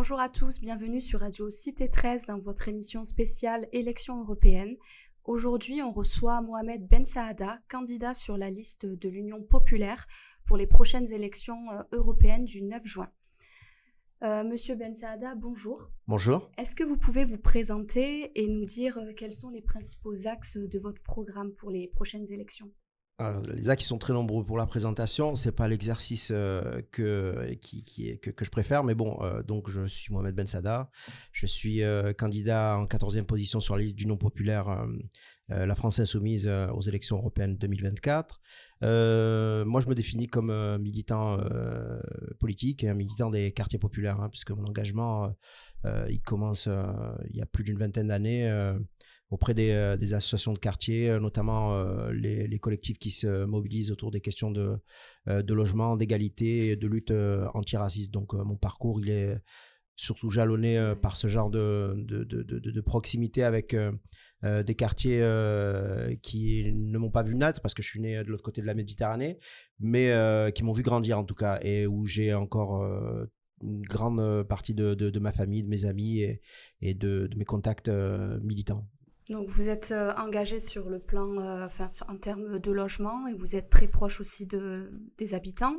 Bonjour à tous, bienvenue sur Radio Cité 13 dans votre émission spéciale Élections européennes. Aujourd'hui, on reçoit Mohamed Ben Saada, candidat sur la liste de l'Union populaire pour les prochaines élections européennes du 9 juin. Monsieur Ben Saada, bonjour. Bonjour. Est-ce que vous pouvez vous présenter et nous dire quels sont les principaux axes de votre programme pour les prochaines élections ? Alors, les axes sont très nombreux pour la présentation. Ce n'est pas l'exercice que je préfère. Mais bon, donc je suis Mohamed Ben Saada. Je suis candidat en 14e position sur la liste d'Union populaire, la France insoumise aux élections européennes 2024. Moi, je me définis comme militant politique et un militant des quartiers populaires, puisque mon engagement, il commence il y a plus d'une vingtaine d'années auprès des associations de quartier, notamment les collectifs qui se mobilisent autour des questions de logement, d'égalité et de lutte antiraciste. Donc mon parcours, il est surtout jalonné par ce genre de proximité avec des quartiers qui ne m'ont pas vu naître parce que je suis né de l'autre côté de la Méditerranée, mais qui m'ont vu grandir en tout cas, et où j'ai encore une grande partie de ma famille, de mes amis et de mes contacts militants. Donc vous êtes engagé sur le plan, en termes de logement, et vous êtes très proche aussi des habitants.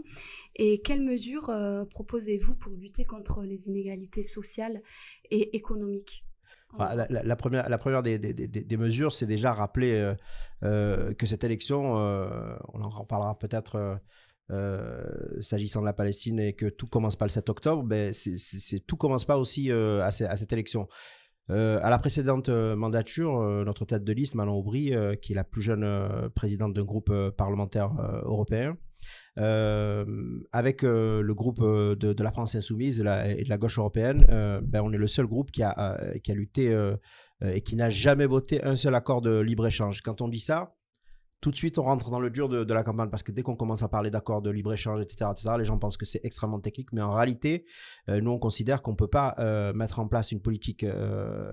Et quelles mesures proposez-vous pour lutter contre les inégalités sociales et économiques ? La première des mesures, c'est déjà rappeler que cette élection, on en reparlera peut-être s'agissant de la Palestine, et que tout commence pas le 7 octobre, tout commence pas aussi à cette élection. À la précédente mandature, notre tête de liste, Manon Aubry, qui est la plus jeune présidente d'un groupe parlementaire européen, avec le groupe de la France insoumise et de la gauche européenne, on est le seul groupe qui a lutté et qui n'a jamais voté un seul accord de libre-échange. Quand on dit ça, tout de suite, on rentre dans le dur de la campagne, parce que dès qu'on commence à parler d'accords de libre-échange, etc., les gens pensent que c'est extrêmement technique. Mais en réalité, nous, on considère qu'on ne peut pas mettre en place une politique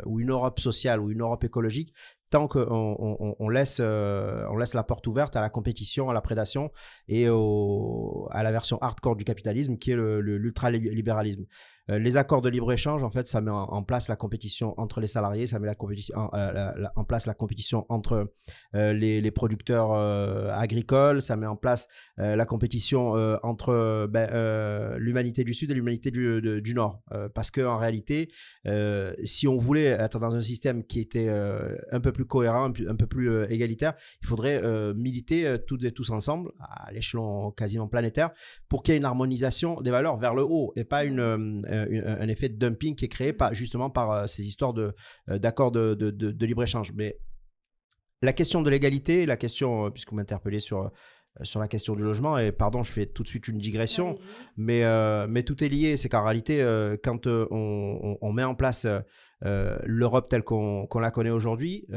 ou une Europe sociale ou une Europe écologique tant qu'on laisse la porte ouverte à la compétition, à la prédation et à la version hardcore du capitalisme, qui est l'ultralibéralisme. Les accords de libre-échange, en fait, ça met en place la compétition entre les salariés, ça met en place la compétition entre les producteurs agricoles, ça met en place la compétition entre l'humanité du Sud et l'humanité du Nord. Parce qu'en réalité, si on voulait être dans un système qui était un peu plus cohérent, un peu plus égalitaire, il faudrait militer toutes et tous ensemble, à l'échelon quasiment planétaire, pour qu'il y ait une harmonisation des valeurs vers le haut, et pas un effet de dumping qui est créé justement par ces histoires d'accords de libre-échange. Mais la question de l'égalité, la question, puisque vous m'interpellez sur la question du logement, et pardon, je fais tout de suite une digression, mais tout est lié. C'est qu'en réalité, quand on met en place l'Europe telle qu'on la connaît aujourd'hui,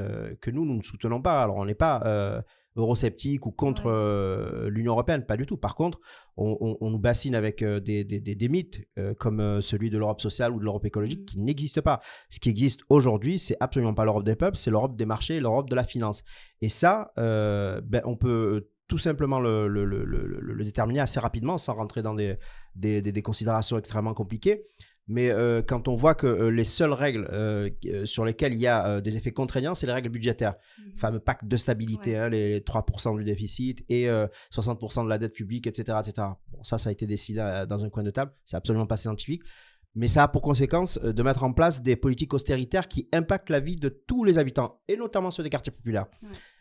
que nous ne soutenons pas. Alors, on n'est pas eurosceptique ou contre l'Union européenne, pas du tout. Par contre, on nous bassine avec des mythes comme celui de l'Europe sociale ou de l'Europe écologique qui n'existent pas. Ce qui existe aujourd'hui, c'est absolument pas l'Europe des peuples, c'est l'Europe des marchés, l'Europe de la finance. Et ça, on peut tout simplement le déterminer assez rapidement, sans rentrer dans des considérations extrêmement compliquées. Mais quand on voit que les seules règles sur lesquelles il y a des effets contraignants, c'est les règles budgétaires. Le fameux pacte de stabilité, les 3% du déficit et 60% de la dette publique, etc. etc. Bon, ça a été décidé dans un coin de table. C'est absolument pas scientifique. Mais ça a pour conséquence de mettre en place des politiques austéritaires qui impactent la vie de tous les habitants, et notamment ceux des quartiers populaires.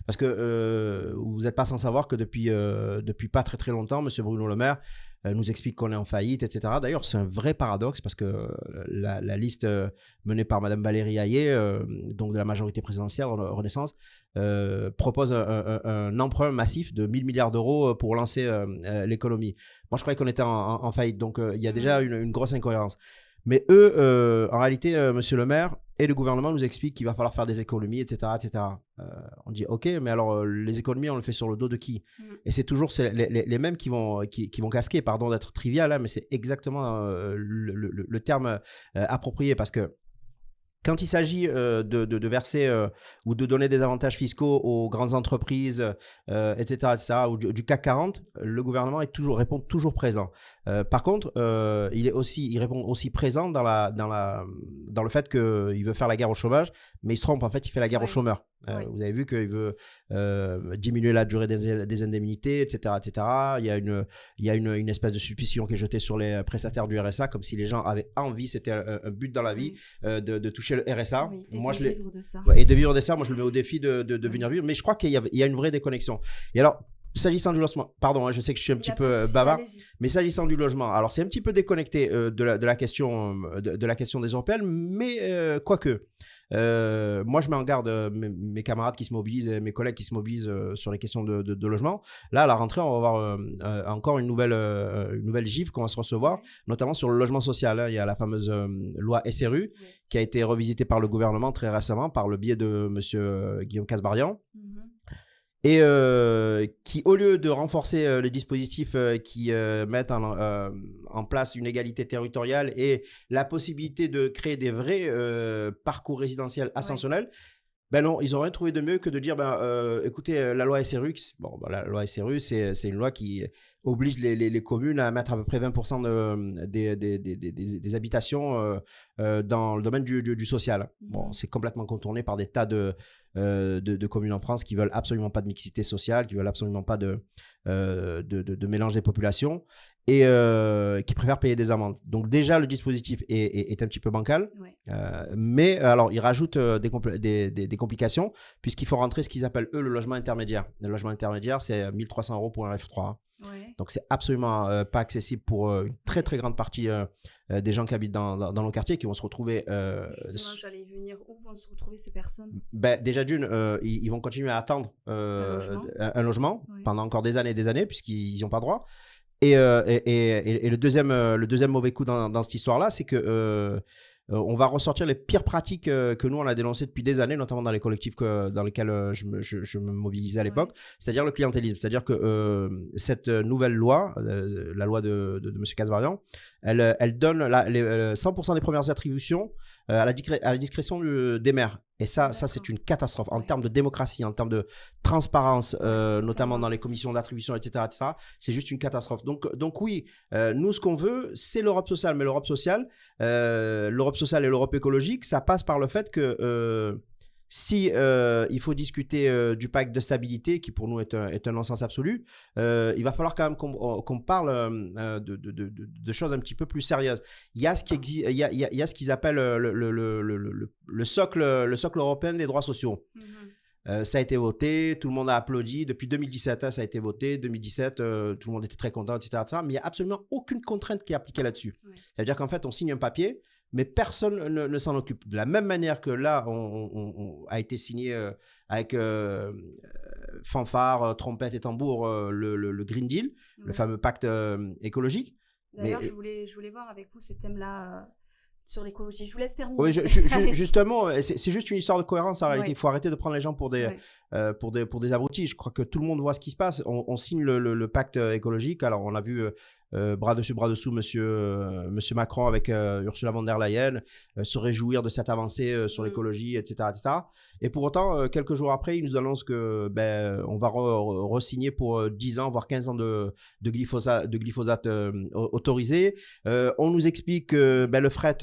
Parce que vous n'êtes pas sans savoir que depuis pas très très longtemps, M. Bruno Le Maire nous explique qu'on est en faillite, etc. D'ailleurs, c'est un vrai paradoxe, parce que la liste menée par Mme Valérie Hayé, donc de la majorité présidentielle Renaissance, propose un emprunt massif de 1000 milliards d'euros pour lancer l'économie. Moi, je croyais qu'on était en faillite, donc il y a déjà une grosse incohérence. Mais eux, en réalité, M. Le Maire et le gouvernement nous expliquent qu'il va falloir faire des économies, etc. etc. On dit OK, mais alors les économies, on le fait sur le dos de qui? Et c'est toujours les mêmes qui vont casquer, pardon d'être trivial, mais c'est exactement le terme approprié, parce que Quand il s'agit de verser ou de donner des avantages fiscaux aux grandes entreprises, etc., ou du CAC 40, le gouvernement répond toujours présent. Par contre, il répond aussi présent dans le fait qu'il veut faire la guerre au chômage, mais il se trompe, en fait, il fait la guerre aux chômeurs. Vous avez vu qu'il veut diminuer la durée des indemnités, etc., etc. Il y a une espèce de suspicion qui est jetée sur les prestataires du RSA, comme si les gens avaient envie, c'était un but dans la vie, de toucher le RSA. Oui, et de vivre de ça. Et de vivre de ça, moi je le mets au défi de venir vivre. Mais je crois qu'il y a une vraie déconnexion. Et alors, s'agissant du logement, pardon, je sais que je suis un petit peu bavard, mais s'agissant du logement, alors c'est un petit peu déconnecté de la question des Européennes, mais quoique. Moi, je mets en garde mes camarades qui se mobilisent, mes collègues qui se mobilisent sur les questions de logement. Là, à la rentrée, on va avoir encore une nouvelle gifle qu'on va se recevoir, notamment sur le logement social. Hein. Il y a la fameuse loi SRU qui a été revisitée par le gouvernement très récemment par le biais de M. Guillaume Kasbarian. Et qui, au lieu de renforcer les dispositifs qui mettent en place une égalité territoriale et la possibilité de créer des vrais parcours résidentiels ascensionnels, ben non, ils n'ont rien trouvé de mieux que de dire, écoutez, la loi SRU, la loi SRU, c'est une loi qui oblige les communes à mettre à peu près 20% des habitations dans le domaine du social. Bon, c'est complètement contourné par des tas de communes en France qui veulent absolument pas de mixité sociale, qui veulent absolument pas de mélange des populations et qui préfèrent payer des amendes. Donc déjà, le dispositif est un petit peu bancal, mais alors, il rajoute des complications puisqu'il faut rentrer ce qu'ils appellent, eux, le logement intermédiaire. Le logement intermédiaire, c'est 1 300 € pour un F3. Donc, c'est absolument pas accessible pour une très, très grande partie des gens qui habitent dans nos quartiers qui vont se retrouver… Justement, j'allais y venir. Où vont se retrouver ces personnes? Déjà, ils vont continuer à attendre un logement pendant encore des années, puisqu'ils n'y ont pas droit. Et le deuxième mauvais coup dans cette histoire-là, c'est que… on va ressortir les pires pratiques que nous, on a dénoncées depuis des années, notamment dans les collectifs dans lesquels je me mobilisais à l'époque, c'est-à-dire le clientélisme. C'est-à-dire que cette nouvelle loi, la loi de M. Kasbarian, elle donne 100% des premières attributions à la discrétion des maires. Et ça c'est une catastrophe. En termes de démocratie, en termes de transparence, notamment dans les commissions d'attribution, etc., c'est juste une catastrophe. Donc oui, nous, ce qu'on veut, c'est l'Europe sociale. Mais l'Europe sociale et l'Europe écologique, ça passe par le fait que si il faut discuter du pacte de stabilité, qui pour nous est un non-sens absolu, il va falloir quand même qu'on parle de choses un petit peu plus sérieuses. Il y a ce qu'ils appellent le socle européen des droits sociaux. Ça a été voté, tout le monde a applaudi. Depuis 2017, ça a été voté. 2017, tout le monde était très content, etc. Mais il n'y a absolument aucune contrainte qui est appliquée là-dessus. C'est-à-dire qu'en fait, on signe un papier, mais personne ne s'en occupe. De la même manière que là, on a été signé avec fanfare, trompette et tambour, le Green Deal, le fameux pacte écologique. D'ailleurs, je voulais voir avec vous ce thème-là sur l'écologie. Je vous laisse terminer. Oui, justement, c'est juste une histoire de cohérence en réalité. Il faut arrêter de prendre les gens pour des abrutis. Je crois que tout le monde voit ce qui se passe. On signe le pacte écologique. Alors, on a vu… bras dessus, bras dessous, monsieur Macron avec Ursula von der Leyen, se réjouir de cette avancée sur l'écologie, etc., etc. Et pour autant, quelques jours après, il nous annonce que on va re-signer pour 10 ans, voire 15 ans de glyphosate autorisé. On nous explique que le fret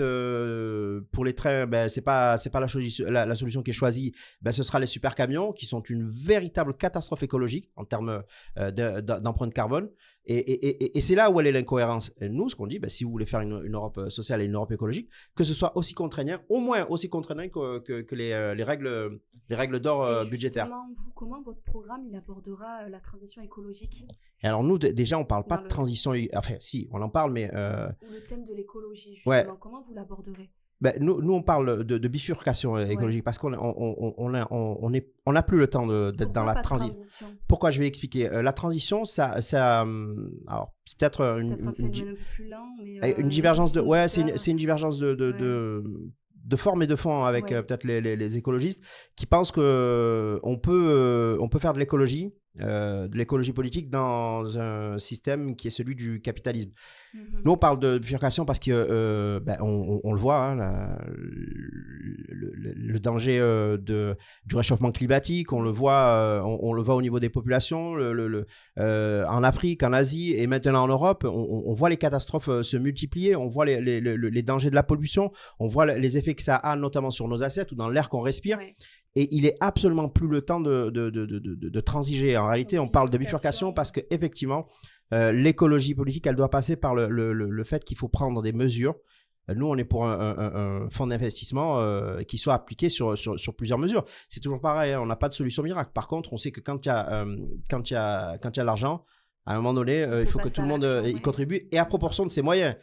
pour les trains, c'est pas la solution qui est choisie. Ce sera les super camions qui sont une véritable catastrophe écologique en termes d'empreinte carbone. Et c'est là où elle est l'incohérence. Et nous, ce qu'on dit, si vous voulez faire une Europe sociale et une Europe écologique, que ce soit aussi contraignant, au moins aussi contraignant que les règles d'or budgétaires. Vous, comment votre programme il abordera la transition écologique? Et alors nous, déjà, on ne parle pas de transition… Enfin, si, on en parle, mais… Ou le thème de l'écologie, justement, comment vous l'aborderez? Nous, on parle de bifurcation écologique parce qu'on n'a plus le temps d'être dans la transition. Pourquoi? Je vais expliquer. La transition, ça alors, c'est peut-être un peu plus lent, mais une divergence de… Ouais, c'est une divergence de forme et de fond avec peut-être les écologistes qui pensent qu'on peut faire de l'écologie de l'écologie politique dans un système qui est celui du capitalisme. Mhm. Nous, on parle de bifurcation parce que on le voit, hein, le danger du réchauffement climatique, on le voit au niveau des populations, en Afrique, en Asie et maintenant en Europe, on voit les catastrophes se multiplier, on voit les dangers de la pollution, on voit les effets que ça a notamment sur nos assiettes ou dans l'air qu'on respire. Ouais. Et il est absolument plus le temps de transiger. En réalité, on parle de bifurcation parce qu'effectivement, l'écologie politique, elle doit passer par le fait qu'il faut prendre des mesures. Nous, on est pour un fonds d'investissement qui soit appliqué sur plusieurs mesures. C'est toujours pareil, hein, on n'a pas de solution miracle. Par contre, on sait que quand il y a l'argent, à un moment donné, il faut que tout le monde y contribue et à proportion de ses moyens.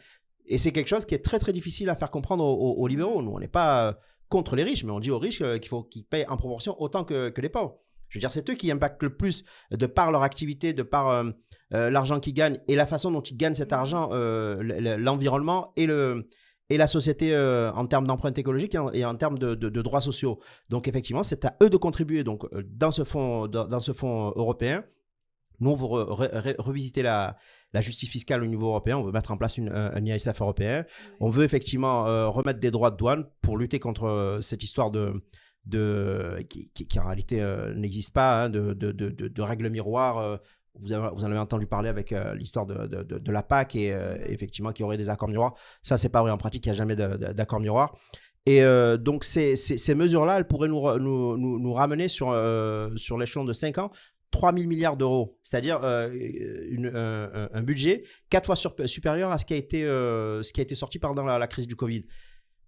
Et c'est quelque chose qui est très, très difficile à faire comprendre aux libéraux. Nous, on n'est pas contre les riches, mais on dit aux riches qu'il faut qu'ils payent en proportion autant que les pauvres. Je veux dire, c'est eux qui impactent le plus de par leur activité, de par l'argent qu'ils gagnent et la façon dont ils gagnent cet argent, l'environnement et la société en termes d'empreinte écologique et en termes de droits sociaux. Donc, effectivement, c'est à eux de contribuer. Donc, dans ce fonds européen, nous, on veut revisiter la justice fiscale au niveau européen. On veut mettre en place un ISF européen. Oui. On veut effectivement remettre des droits de douane pour lutter contre cette histoire qui en réalité n'existe pas, hein, de règles miroirs. Vous en avez entendu parler avec l'histoire de la PAC et effectivement qu'il y aurait des accords miroirs. Ça, c'est pas vrai en pratique, il n'y a jamais d'accord miroir. Et donc, ces mesures-là, elles pourraient nous ramener sur l'échelon de 5 ans 3 000 milliards d'euros, c'est-à-dire un budget 4 fois supérieur à ce qui a été sorti pendant la crise du Covid.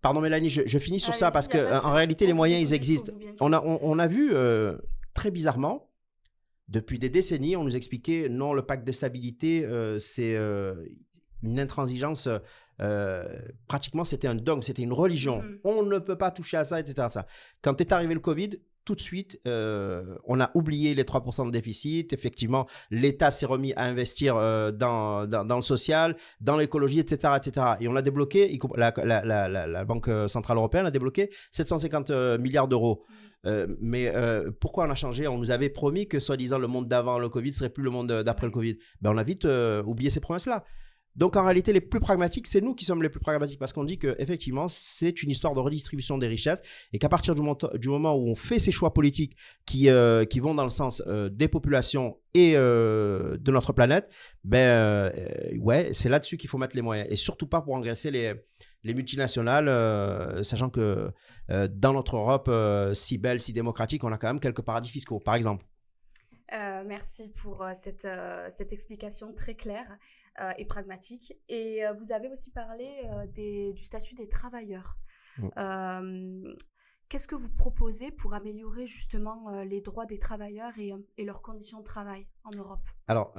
Pardon Mélanie, je finis sur ça parce qu'en réalité, les moyens, ils existent. On a vu très bizarrement, depuis des décennies, on nous expliquait non, le pacte de stabilité, c'est une intransigeance. Pratiquement, c'était un dogme, c'était une religion. On ne peut pas toucher à ça, etc. Quand est arrivé le Covid, tout de suite, on a oublié les 3% de déficit. Effectivement, l'État s'est remis à investir dans le social, dans l'écologie, etc., etc. Et on a débloqué, la Banque Centrale Européenne a débloqué 750 milliards d'euros. Mais pourquoi on a changé? On nous avait promis que, soi-disant, le monde d'avant le Covid serait plus le monde d'après le Covid. Ben, on a vite oublié ces promesses-là. Donc, en réalité, les plus pragmatiques, c'est nous qui sommes les plus pragmatiques parce qu'on dit qu'effectivement, c'est une histoire de redistribution des richesses et qu'à partir du moment où on fait ces choix politiques qui vont dans le sens des populations et de notre planète, ouais, c'est là-dessus qu'il faut mettre les moyens et surtout pas pour engraisser les multinationales, sachant que dans notre Europe si belle, si démocratique, on a quand même quelques paradis fiscaux, par exemple. Merci pour cette explication très claire et pragmatique. Et vous avez aussi parlé du statut des travailleurs. Qu'est-ce que vous proposez pour améliorer justement les droits des travailleurs et leurs conditions de travail en Europe? Alors,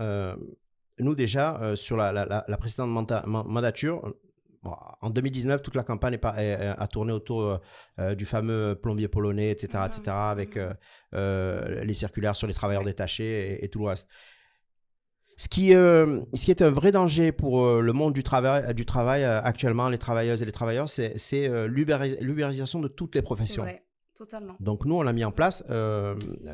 nous déjà, sur la précédente mandature, en 2019, toute la campagne a tourné autour du fameux plombier polonais, etc., etc., avec les circulaires sur les travailleurs détachés et tout le reste. Ce qui est un vrai danger pour le monde du travail actuellement, les travailleuses et les travailleurs, c'est l'ubérisation de toutes les professions. C'est vrai, totalement. Donc nous, on a mis en place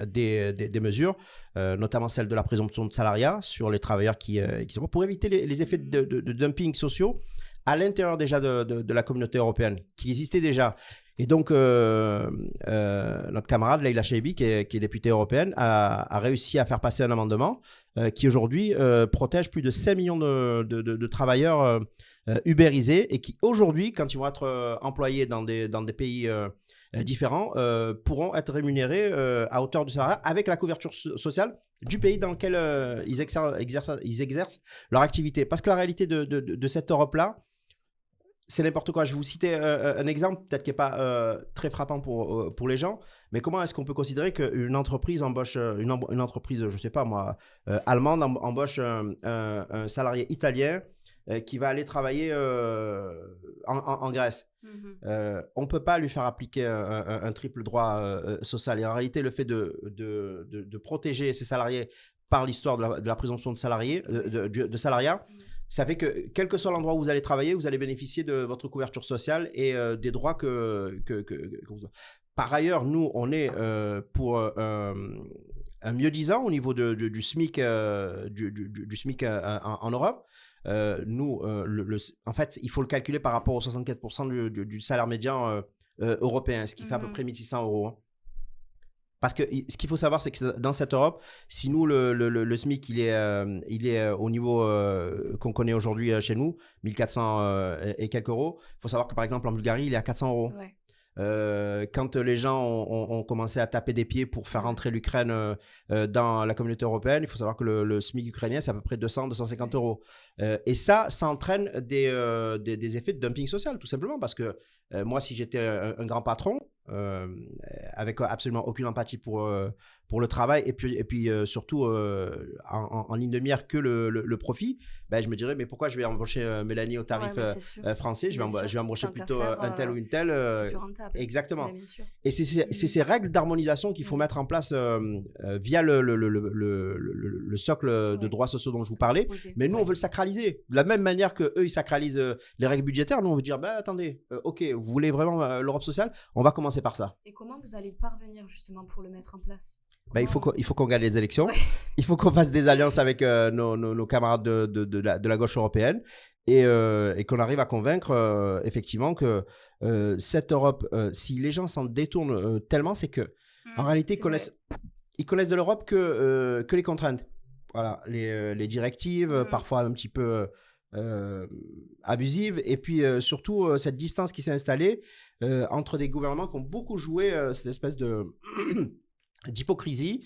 des mesures, notamment celle de la présomption de salariat sur les travailleurs qui sont pour éviter les effets de dumping sociaux à l'intérieur déjà de la communauté européenne, qui existait déjà. Et donc, notre camarade Leïla Chaibi, qui est députée européenne, a réussi à faire passer un amendement qui aujourd'hui protège plus de 5 millions de travailleurs ubérisés et qui aujourd'hui, quand ils vont être employés dans des pays différents, pourront être rémunérés à hauteur du salariat avec la couverture sociale du pays dans lequel ils exercent leur activité. Parce que la réalité de cette Europe-là, c'est n'importe quoi. Je vais vous citer un exemple, peut-être qui n'est pas très frappant pour les gens, mais comment est-ce qu'on peut considérer qu'une entreprise embauche, une entreprise, je ne sais pas moi, allemande embauche un salarié italien qui va aller travailler en Grèce. On ne peut pas lui faire appliquer un triple droit social. Et en réalité, le fait de protéger ces salariés par l'histoire de la présomption de salariat, ça fait que quel que soit l'endroit où vous allez travailler, vous allez bénéficier de votre couverture sociale et des droits que vous avez. Par ailleurs, nous, on est pour un un mieux-disant au niveau du SMIC, du SMIC en Europe. Nous, en fait, il faut le calculer par rapport aux 64% du salaire médian européen, ce qui fait à peu près 1600 euros. Hein. Parce que ce qu'il faut savoir, c'est que dans cette Europe, si nous, le SMIC, il est au niveau qu'on connaît aujourd'hui chez nous, 1400 et quelques euros, il faut savoir que par exemple en Bulgarie, il est à 400 euros. Ouais. Quand les gens ont commencé à taper des pieds pour faire rentrer l'Ukraine dans la communauté européenne, il faut savoir que le SMIC ukrainien, c'est à peu près 200-250 euros. Et ça entraîne des effets de dumping social, tout simplement, parce que moi, si j'étais un grand patron, avec absolument aucune empathie pour le travail, et puis surtout en ligne de mire que le profit, ben, je me dirais, mais pourquoi je vais embaucher Mélanie au tarif français, je vais embaucher plutôt un tel ou une telle. C'est plus rentable. Exactement. Et c'est ces règles d'harmonisation qu'il faut mettre en place via le socle de droits sociaux dont je vous parlais. Mais nous, on veut le sacraliser. De la même manière qu'eux, ils sacralisent les règles budgétaires, nous, on veut dire, bah, attendez, ok, vous voulez vraiment l'Europe sociale, on va commencer par ça. Et comment vous allez parvenir justement pour le mettre en place? Bah, il faut qu'on gagne les élections. Ouais. Il faut qu'on fasse des alliances avec nos camarades de la gauche européenne et qu'on arrive à convaincre effectivement que cette Europe, si les gens s'en détournent tellement, c'est que en réalité, ils connaissent de l'Europe que les contraintes. Voilà, les directives, parfois un petit peu abusive, et puis surtout cette distance qui s'est installée entre des gouvernements qui ont beaucoup joué cette espèce d'hypocrisie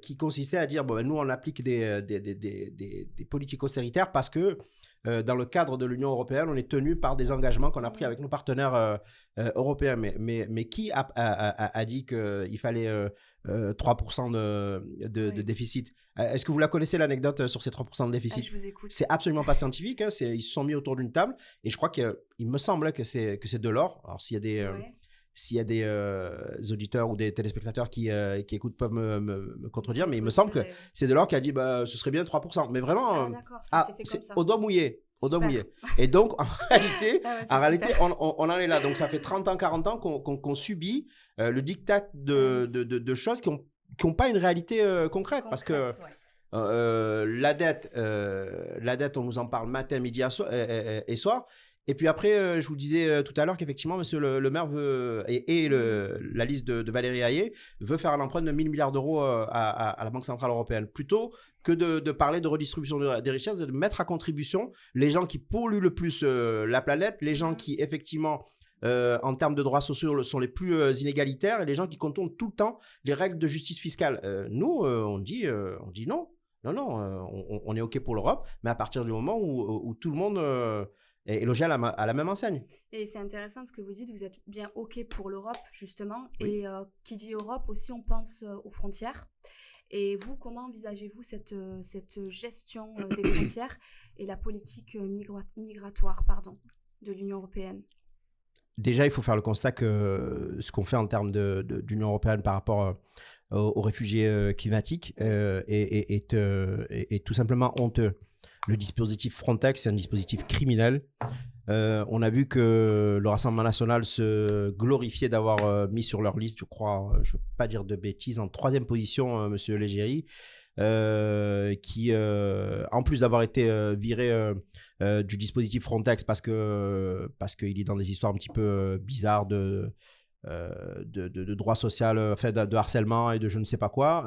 qui consistait à dire, bon, ben, nous on applique des politiques austéritaires parce que dans le cadre de l'Union européenne, on est tenu par des engagements qu'on a pris avec nos partenaires européens. Mais qui a dit qu'il fallait 3% de déficit? Est-ce que vous la connaissez, l'anecdote sur ces 3% de déficit? Je vous écoute. C'est absolument pas scientifique. Hein, ils se sont mis autour d'une table et je crois qu'il me semble que c'est de l'or. Alors, s'il y a des auditeurs ou des téléspectateurs qui écoutent peuvent me contredire, mais il me semble que c'est Delors qui a dit bah, ce serait bien 3%. Mais vraiment, c'est au doigt mouillé. Au doigt mouillé. Et donc, en réalité, on en est là. Donc, ça fait 30 ans, 40 ans qu'on subit le diktat de choses qui n'ont pas une réalité concrète. Parce que la dette, on nous en parle matin, midi et soir. Et puis après, je vous disais tout à l'heure qu'effectivement, monsieur le maire veut, la liste de Valérie Hayé veut faire un emprunt de 1000 milliards d'euros à la Banque Centrale Européenne. Plutôt que de parler de redistribution des richesses, de mettre à contribution les gens qui polluent le plus la planète, les gens qui, effectivement, en termes de droits sociaux, sont les plus inégalitaires et les gens qui contournent tout le temps les règles de justice fiscale. Nous, on dit non. Non, on est OK pour l'Europe, mais à partir du moment où tout le monde... et logé à la même enseigne. Et c'est intéressant ce que vous dites, vous êtes bien OK pour l'Europe, justement. Oui. Et qui dit Europe aussi, on pense aux frontières. Et vous, comment envisagez-vous cette gestion des frontières et la politique migratoire de l'Union européenne? Déjà, il faut faire le constat que ce qu'on fait en termes d'Union européenne par rapport aux réfugiés climatiques est tout simplement honteux. Le dispositif Frontex, c'est un dispositif criminel. On a vu que le Rassemblement national se glorifiait d'avoir mis sur leur liste, je crois, je ne veux pas dire de bêtises, en 3e position, M. Légéry, qui, en plus d'avoir été viré du dispositif Frontex parce qu'il est dans des histoires un petit peu bizarres de droit social, de harcèlement et de je ne sais pas quoi.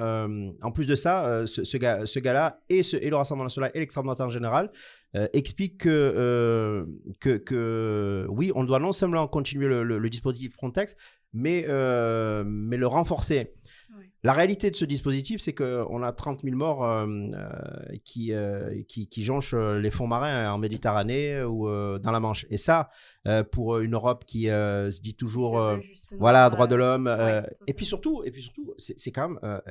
En plus de ça, ce gars-là et le Rassemblement national et l'extrême droite en général expliquent que oui, on doit non seulement continuer le dispositif Frontex, mais le renforcer. Oui. La réalité de ce dispositif, c'est qu'on a 30 000 morts qui jonchent les fonds marins en Méditerranée ou dans la Manche. Et ça, pour une Europe qui se dit toujours voilà, droits de l'homme. Et puis surtout, c'est quand même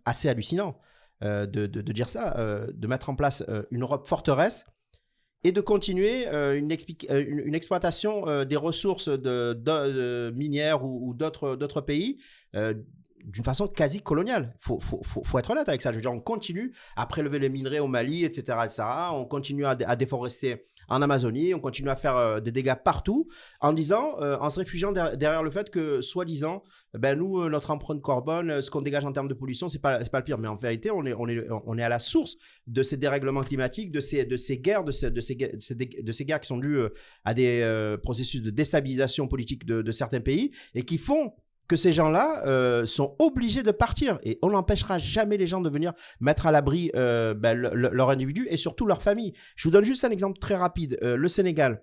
assez hallucinant de dire ça, de mettre en place une Europe forteresse et de continuer une exploitation des ressources minières ou d'autres pays d'une façon quasi coloniale. Faut être honnête avec ça. Je veux dire, on continue à prélever les minerais au Mali, etc. On continue à déforester en Amazonie, on continue à faire des dégâts partout, en disant, en se réfugiant derrière le fait que, soi-disant, nous, notre empreinte carbone, ce qu'on dégage en termes de pollution, c'est pas le pire. Mais en vérité, on est à la source de ces dérèglements climatiques, de ces guerres, de ces guerres qui sont dues à des processus de déstabilisation politique de certains pays et qui font que ces gens-là sont obligés de partir. Et on n'empêchera jamais les gens de venir mettre à l'abri leur individu et surtout leur famille. Je vous donne juste un exemple très rapide. Le Sénégal.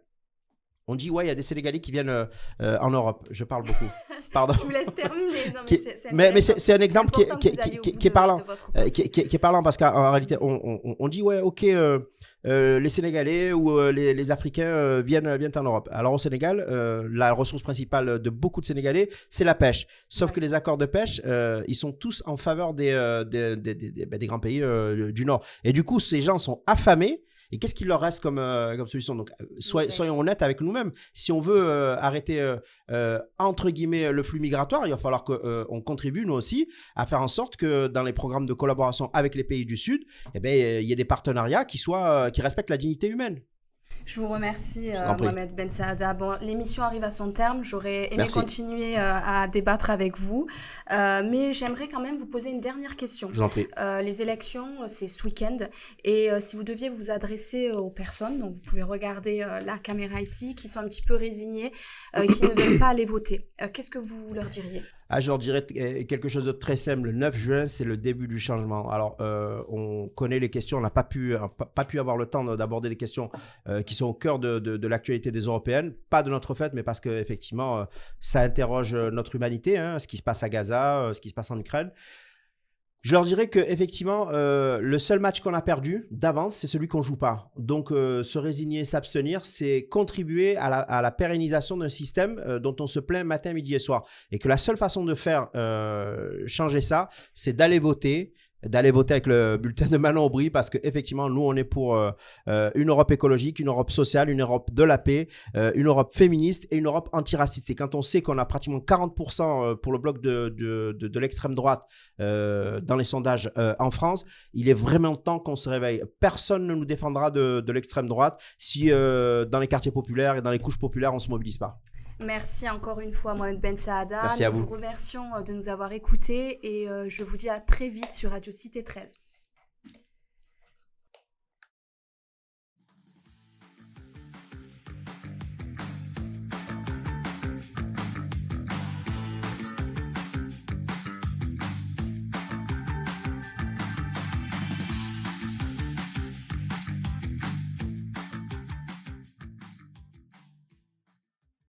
On dit, ouais, il y a des Sénégalais qui viennent en Europe. Je parle beaucoup. Pardon. Je vous laisse terminer. Non, mais c'est un exemple qui est parlant. Qui est parlant parce qu'en réalité, on dit, ouais, ok, les Sénégalais ou les Africains viennent en Europe. Alors au Sénégal, la ressource principale de beaucoup de Sénégalais, c'est la pêche. Sauf que les accords de pêche, ils sont tous en faveur des grands pays du Nord. Et du coup, ces gens sont affamés. Et qu'est-ce qu'il leur reste comme solution? Donc, soyons honnêtes avec nous-mêmes. Si on veut arrêter, entre guillemets, le flux migratoire, il va falloir qu'on contribue, nous aussi, à faire en sorte que dans les programmes de collaboration avec les pays du Sud, il y ait des partenariats qui respectent la dignité humaine. Je vous remercie, Mohamed Ben Saada. Bon, l'émission arrive à son terme. J'aurais aimé continuer à débattre avec vous. Mais j'aimerais quand même vous poser une dernière question. Je vous en prie. Les élections, c'est ce week-end. Et si vous deviez vous adresser aux personnes, donc vous pouvez regarder la caméra ici, qui sont un petit peu résignées, qui ne veulent pas aller voter, qu'est-ce que vous leur diriez? Je leur dirais quelque chose de très simple. Le 9 juin, c'est le début du changement. Alors, on connaît les questions. On n'a pas pu avoir le temps d'aborder les questions qui sont au cœur de l'actualité des Européennes. Pas de notre fait, mais parce qu'effectivement, ça interroge notre humanité, ce qui se passe à Gaza, ce qui se passe en Ukraine. Je leur dirais qu'effectivement, le seul match qu'on a perdu d'avance, c'est celui qu'on ne joue pas. Donc, se résigner, s'abstenir, c'est contribuer à la pérennisation d'un système dont on se plaint matin, midi et soir. Et que la seule façon de faire changer ça, c'est d'aller voter avec le bulletin de Manon Aubry, parce qu'effectivement, nous, on est pour une Europe écologique, une Europe sociale, une Europe de la paix, une Europe féministe et une Europe antiraciste. Et quand on sait qu'on a pratiquement 40% pour le bloc de l'extrême droite dans les sondages en France, il est vraiment temps qu'on se réveille. Personne ne nous défendra de l'extrême droite si dans les quartiers populaires et dans les couches populaires, on ne se mobilise pas. Merci encore une fois, Mohamed Ben Saada. Merci à vous. Nous vous remercions de nous avoir écoutés et je vous dis à très vite sur Radio Cité 13.